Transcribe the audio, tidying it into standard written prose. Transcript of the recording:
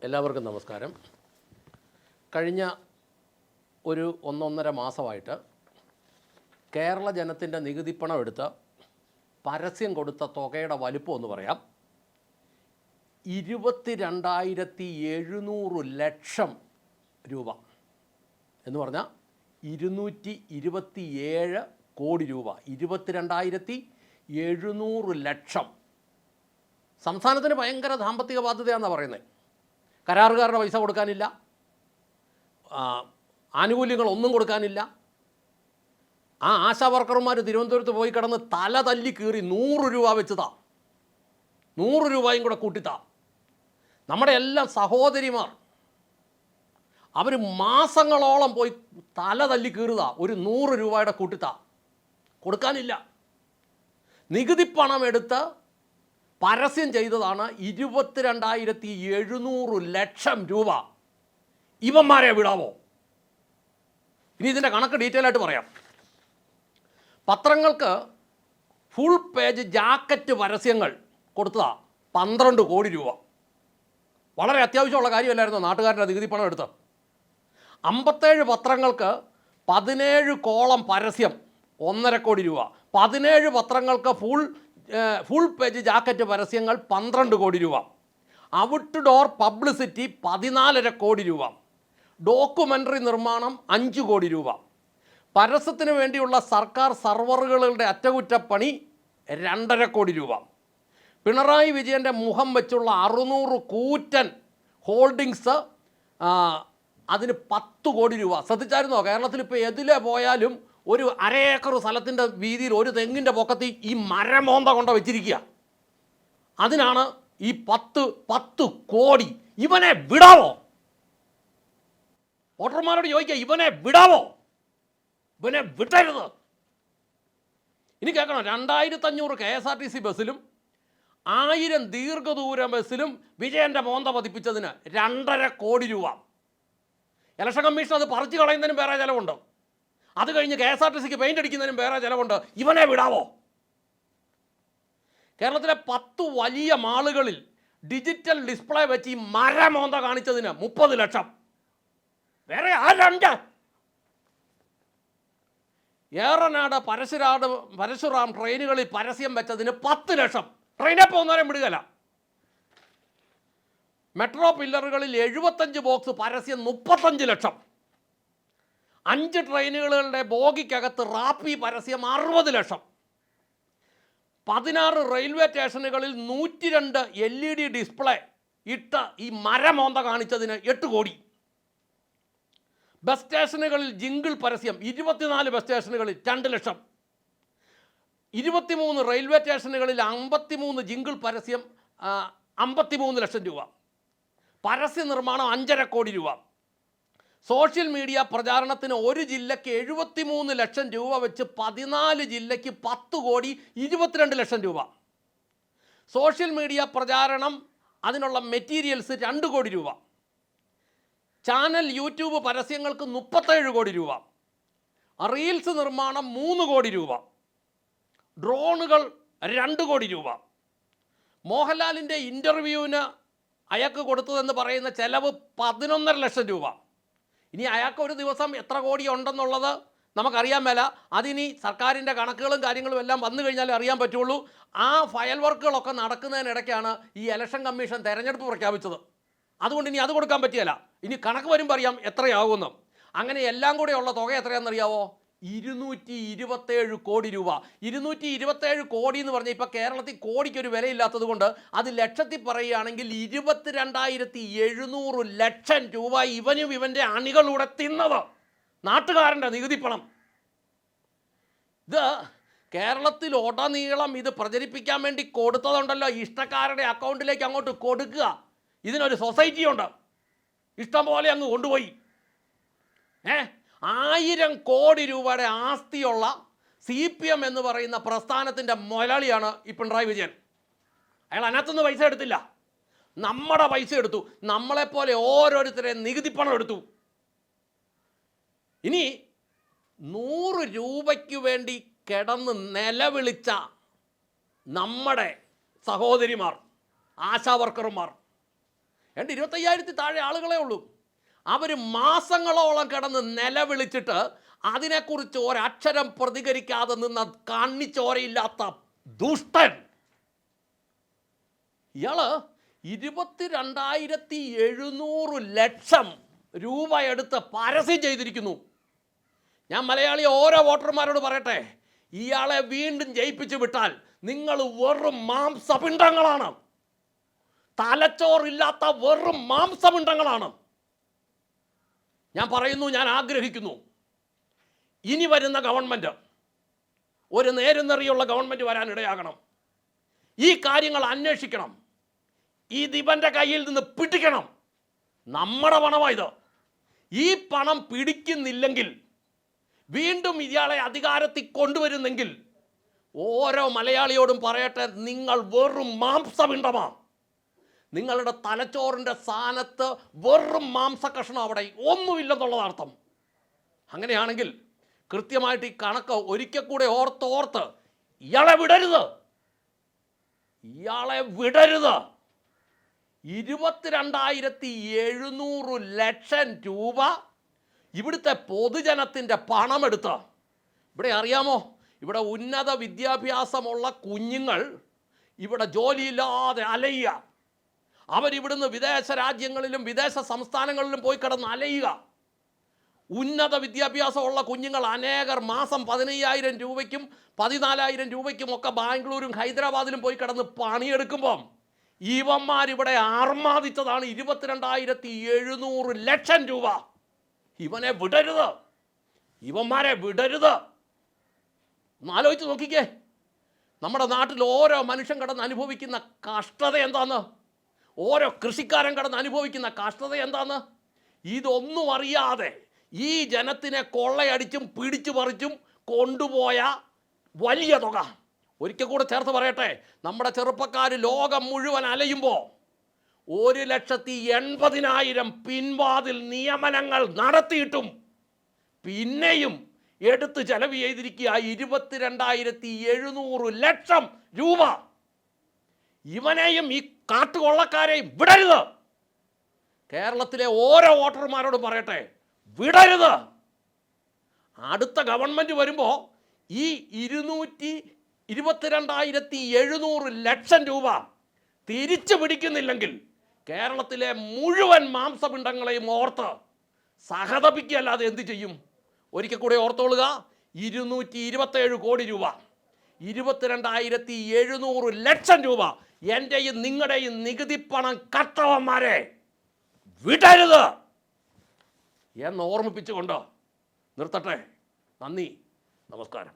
എല്ലാവർക്കും നമസ്കാരം. കഴിഞ്ഞ ഒരു 1.5 മാസമായിട്ട് കേരള ജനത്തിൻ്റെ നികുതിപ്പണം എടുത്ത് പരസ്യം കൊടുത്ത തുകയുടെ വലിപ്പം എന്ന് പറയാം 22,700 ലക്ഷം രൂപ എന്ന് പറഞ്ഞാൽ 227 കോടി രൂപ. 22,700 ലക്ഷം. സംസ്ഥാനത്തിന് ഭയങ്കര സാമ്പത്തിക ബാധ്യതയാണെന്നാണ് പറയുന്നത്. കരാറുകാരുടെ പൈസ കൊടുക്കാനില്ല, ആനുകൂല്യങ്ങളൊന്നും കൊടുക്കാനില്ല. ആ ആശാ വർക്കർമാർ തിരുവനന്തപുരത്ത് പോയി കിടന്ന് തല തല്ലി കീറി 100 രൂപ വെച്ചതാ, 100 രൂപയും കൂടെ കൂട്ടിത്താ. നമ്മുടെ എല്ലാം സഹോദരിമാർ അവർ മാസങ്ങളോളം പോയി തല തല്ലി കീറുക, ഒരു 100 രൂപയുടെ കൂട്ടിത്താ കൊടുക്കാനില്ല. നികുതി പണം എടുത്ത് പരസ്യം ചെയ്തതാണ് 22,700 ലക്ഷം രൂപ. ഇവന്മാരെ വിടാമോ? ഇനി ഇതിൻ്റെ കണക്ക് ഡീറ്റെയിൽ ആയിട്ട് പറയാം. പത്രങ്ങൾക്ക് ഫുൾ പേജ് ജാക്കറ്റ് പരസ്യങ്ങൾ കൊടുത്തതാ 12 കോടി രൂപ. വളരെ അത്യാവശ്യമുള്ള കാര്യമല്ലായിരുന്നു നാട്ടുകാരുടെ നികുതി പണം എടുത്ത്. 57 പത്രങ്ങൾക്ക് 17 കോളം പരസ്യം 1.5 കോടി രൂപ. 17 പത്രങ്ങൾക്ക് ഫുൾ പേജ് ജാക്കറ്റ് പരസ്യങ്ങൾ 12 കോടി രൂപ. ഔട്ട് ഡോർ പബ്ലിസിറ്റി 14.5 കോടി രൂപ. ഡോക്യുമെൻ്ററി നിർമ്മാണം 5 കോടി രൂപ. പരസ്യത്തിന് വേണ്ടിയുള്ള സർക്കാർ സർവറുകളുടെ അറ്റകുറ്റപ്പണി 2.5 കോടി രൂപ. പിണറായി വിജയൻ്റെ മുഖം വെച്ചുള്ള 600 കൂറ്റൻ ഹോൾഡിങ്സ്, അതിന് 10 കോടി രൂപ. ശ്രദ്ധിച്ചായിരുന്നോ? കേരളത്തിൽ ഇപ്പോൾ എതിലെ പോയാലും ഒരു 1/2 ഏക്കർ സ്ഥലത്തിൻ്റെ വീതിയിൽ ഒരു തെങ്ങിൻ്റെ പൊക്കത്തിൽ ഈ മരമോന്ത കൊണ്ട് വെച്ചിരിക്കുക. അതിനാണ് ഈ 10 കോടി. ഇവനെ വിടാവോ? വോട്ടർമാരോട് ചോദിക്കുക, ഇവനെ വിടാവോ? ഇവനെ വിടരുത്. ഇനി കേൾക്കണം, 2,500 KSRTC ബസ്സിലും 1000 ദീർഘദൂര ബസ്സിലും വിജയൻ്റെ മോന്ത പതിപ്പിച്ചതിന് 2.5 കോടി രൂപ. ഇലക്ഷൻ കമ്മീഷൻ അത് പറിച്ചു കളയുന്നതിനും വേറെ ചിലവുണ്ട്. അത് കഴിഞ്ഞ് KSRTCക്ക് പെയിൻ്റ് അടിക്കുന്നതിനും വേറെ ചിലവുണ്ട്. ഇവനെ വിടാവോ? കേരളത്തിലെ 10 വലിയ മാളുകളിൽ ഡിജിറ്റൽ ഡിസ്പ്ലേ വെച്ച് ഈ മരമോന്ത കാണിച്ചതിന് 30 ലക്ഷം. വേറെ ആരുണ്ട്? ഏറനാട് പരശുറാം ട്രെയിനുകളിൽ പരസ്യം വെച്ചതിന് 10 ലക്ഷം. ട്രെയിനെ പോകുന്നവരെ വിടുകയില്ല. മെട്രോ പില്ലറുകളിൽ 75 ബോക്സ് പരസ്യം 35 ലക്ഷം. 5 ട്രെയിനുകളുടെ ബോഗിക്കകത്ത് റാപ്പി പരസ്യം 60 ലക്ഷം. 16 റെയിൽവേ സ്റ്റേഷനുകളിൽ 102 LED ഡിസ്പ്ലേ ഇട്ട് ഈ മരമോന്ത കാണിച്ചതിന് 8 കോടി. ബസ് സ്റ്റേഷനുകളിൽ ജിങ്കിൾ പരസ്യം 24 ബസ് സ്റ്റേഷനുകളിൽ 2 ലക്ഷം. 23 റെയിൽവേ സ്റ്റേഷനുകളിൽ 53 ജിങ്കിൾ പരസ്യം 53 ലക്ഷം രൂപ. പരസ്യ നിർമ്മാണം 5.5 കോടി രൂപ. സോഷ്യൽ മീഡിയ പ്രചാരണത്തിന് ഒരു ജില്ലയ്ക്ക് 73 ലക്ഷം രൂപ വെച്ച് 14 ജില്ലയ്ക്ക് 10 കോടി 22 ലക്ഷം രൂപ. സോഷ്യൽ മീഡിയ പ്രചാരണം അതിനുള്ള മെറ്റീരിയൽസ് 2 കോടി രൂപ. ചാനൽ യൂട്യൂബ് പരസ്യങ്ങൾക്ക് 37 കോടി രൂപ. റീൽസ് നിർമ്മാണം 3 കോടി രൂപ. ഡ്രോണുകൾ 2 കോടി രൂപ. മോഹൻലാലിൻ്റെ ഇൻ്റർവ്യൂവിന് അയാൾക്ക് കൊടുത്തതെന്ന് പറയുന്ന ചിലവ് 11.5 ലക്ഷം രൂപ. ഇനി അയാൾക്ക് ഒരു ദിവസം എത്ര കോടി ഉണ്ടെന്നുള്ളത് നമുക്കറിയാൻ മേല. അതിനി സർക്കാരിൻ്റെ കണക്കുകളും കാര്യങ്ങളും എല്ലാം വന്നു കഴിഞ്ഞാലേ അറിയാൻ പറ്റുള്ളൂ. ആ ഫയൽ വർക്കുകളൊക്കെ നടക്കുന്നതിനിടയ്ക്കാണ് ഈ ഇലക്ഷൻ കമ്മീഷൻ തെരഞ്ഞെടുപ്പ് പ്രഖ്യാപിച്ചത്. അതുകൊണ്ട് ഇനി അത് കൊടുക്കാൻ പറ്റിയല്ല. ഇനി കണക്ക് വരുമ്പോൾ അറിയാം എത്രയാകുമെന്ന്. അങ്ങനെ എല്ലാം കൂടെ ഉള്ള തുക എത്രയാണെന്നറിയാവോ? 227 കോടി രൂപ. 227 കോടി എന്ന് പറഞ്ഞാൽ ഇപ്പോൾ കേരളത്തിൽ കോടിക്കൊരു വിലയില്ലാത്തത് കൊണ്ട് അത് ലക്ഷത്തിൽ പറയുകയാണെങ്കിൽ 22,700 ലക്ഷം രൂപ ഇവനും ഇവൻ്റെ അണികളൂടെ തിന്നത് നാട്ടുകാരൻ്റെ നികുതിപ്പണം. ഇത് കേരളത്തിൽ ഉടനീളം ഇത് പ്രചരിപ്പിക്കാൻ വേണ്ടി കൊടുത്തതുണ്ടല്ലോ. ഇഷ്ടക്കാരുടെ അക്കൗണ്ടിലേക്ക് അങ്ങോട്ട് കൊടുക്കുക. ഇതിനൊരു സൊസൈറ്റിയുണ്ട്, ഇഷ്ടം പോലെ അങ്ങ് കൊണ്ടുപോയി. 1000 കോടി രൂപയുടെ ആസ്തിയുള്ള CPM എന്ന് പറയുന്ന പ്രസ്ഥാനത്തിൻ്റെ മുതലാളിയാണ് ഈ പിണറായി വിജയൻ. അയാൾ അതിനകത്തുനിന്ന് പൈസ എടുത്തില്ല, നമ്മുടെ പൈസ എടുത്തു. നമ്മളെപ്പോലെ ഓരോരുത്തരെ നികുതിപ്പണം എടുത്തു. ഇനി 100 രൂപയ്ക്ക് വേണ്ടി കിടന്ന് നിലവിളിച്ച നമ്മുടെ സഹോദരിമാർ, ആശാവർക്കർമാർ, എൻ്റെ 25,000 താഴെ ആളുകളേ ഉള്ളൂ. അവർ മാസങ്ങളോളം കിടന്ന് നിലവിളിച്ചിട്ട് അതിനെക്കുറിച്ച് ഒരക്ഷരം പ്രതികരിക്കാതെ നിന്ന കണ്ണിച്ചോരയില്ലാത്ത ദുഷ്ടൻ. ഇയാള് 22,700 ലക്ഷം രൂപ എടുത്ത് പരസ്യം ചെയ്തിരിക്കുന്നു. ഞാൻ മലയാളി ഓരോ വോട്ടർമാരോട് പറയട്ടെ, ഇയാളെ വീണ്ടും ജയിപ്പിച്ചു വിട്ടാൽ നിങ്ങൾ വെറും മാംസപിണ്ഡങ്ങളാണ്, തലച്ചോറില്ലാത്ത വെറും മാംസപിണ്ഡങ്ങളാണ്. ഞാൻ പറയുന്നു, ഞാൻ ആഗ്രഹിക്കുന്നു, ഇനി വരുന്ന ഗവൺമെൻറ് ഒരു നേരുന്നെറിയുള്ള ഗവൺമെൻറ് വരാനിടയാകണം. ഈ കാര്യങ്ങൾ അന്വേഷിക്കണം, ഈ ദിവൻ്റെ കയ്യിൽ നിന്ന് പിടിക്കണം. നമ്മുടെ പണമായത്. ഈ പണം പിടിക്കുന്നില്ലെങ്കിൽ, വീണ്ടും ഇയാളെ അധികാരത്തിൽ കൊണ്ടുവരുന്നെങ്കിൽ ഓരോ മലയാളിയോടും പറയട്ടെ, നിങ്ങൾ വെറും മാംസപിണ്ഡമാണ്. നിങ്ങളുടെ തലച്ചോറിൻ്റെ സ്ഥാനത്ത് വെറും മാംസകഷ്ണം അവിടെ ഒന്നുമില്ലെന്നുള്ളത് അർത്ഥം. അങ്ങനെയാണെങ്കിൽ കൃത്യമായിട്ട് ഈ കണക്ക് ഒരിക്കൽ കൂടെ ഓർത്ത് ഇയാളെ വിടരുത്, ഇയാളെ വിടരുത്. 22,700 ലക്ഷം രൂപ ഇവിടുത്തെ പൊതുജനത്തിൻ്റെ പണമെടുത്ത്. ഇവിടെ അറിയാമോ, ഇവിടെ ഉന്നത വിദ്യാഭ്യാസമുള്ള കുഞ്ഞുങ്ങൾ ഇവിടെ ജോലിയില്ലാതെ അലയുക. അവരിവിടുന്ന് വിദേശ രാജ്യങ്ങളിലും വിദേശ സംസ്ഥാനങ്ങളിലും പോയി കിടന്ന് അലയുക. ഉന്നത വിദ്യാഭ്യാസമുള്ള കുഞ്ഞുങ്ങൾ അനേകർ മാസം 15,000 രൂപയ്ക്കും 14,000 രൂപയ്ക്കും ഒക്കെ ബാംഗ്ലൂരും ഹൈദരാബാദിലും പോയി കിടന്ന് പണിയെടുക്കുമ്പം ഇവന്മാരിവിടെ ആർമാദിച്ചതാണ് 22,700 ലക്ഷം രൂപ. ഇവനെ വിടരുത്, ഇവന്മാരെ വിടരുത്. ഒന്ന് ആലോചിച്ച് നോക്കിക്കേ, നമ്മുടെ നാട്ടിൽ ഓരോ മനുഷ്യൻ കിടന്ന് അനുഭവിക്കുന്ന കഷ്ടത എന്താന്ന്, ഓരോ കൃഷിക്കാരൻ കിടന്ന് അനുഭവിക്കുന്ന കഷ്ടത എന്താന്ന് ഇതൊന്നും അറിയാതെ ഈ ജനത്തിനെ കൊള്ളയടിച്ചും പിടിച്ചു പറിച്ചും കൊണ്ടുപോയ വലിയ തുക. ഒരിക്കൽ കൂടെ ചേർത്ത് പറയട്ടെ, നമ്മുടെ ചെറുപ്പക്കാർ ലോകം മുഴുവൻ അലയുമ്പോൾ 1,80,000 പിൻവാതിൽ നിയമനങ്ങൾ നടത്തിയിട്ടും പിന്നെയും എടുത്ത് ചെലവ് ചെയ്തിരിക്കുക 22,700 ലക്ഷം രൂപ. ഇവനെയും ഈ കാട്ടുകൊള്ളക്കാരെയും വിടരുത്. കേരളത്തിലെ ഓരോ വോട്ടർമാരോട് പറയട്ടെ, വിടരുത്. അടുത്ത ഗവൺമെൻറ് വരുമ്പോൾ ഈ 22,700 ലക്ഷം രൂപ തിരിച്ചു പിടിക്കുന്നില്ലെങ്കിൽ കേരളത്തിലെ മുഴുവൻ മാംസപിണ്ഡങ്ങളെയും ഓർത്ത് സഹതപിക്കുകയല്ലാതെ എന്ത് ചെയ്യും? ഒരിക്കൽ കൂടെ ഓർത്തോളുക, 227 കോടി രൂപ, 22,700 ലക്ഷം രൂപ എൻ്റെയും നിങ്ങളുടെയും നികുതി പണം കട്ടവന്മാരെ വിടരുത് എന്ന് ഓർമ്മിപ്പിച്ചുകൊണ്ട് നിർത്തട്ടെ. നന്ദി, നമസ്കാരം.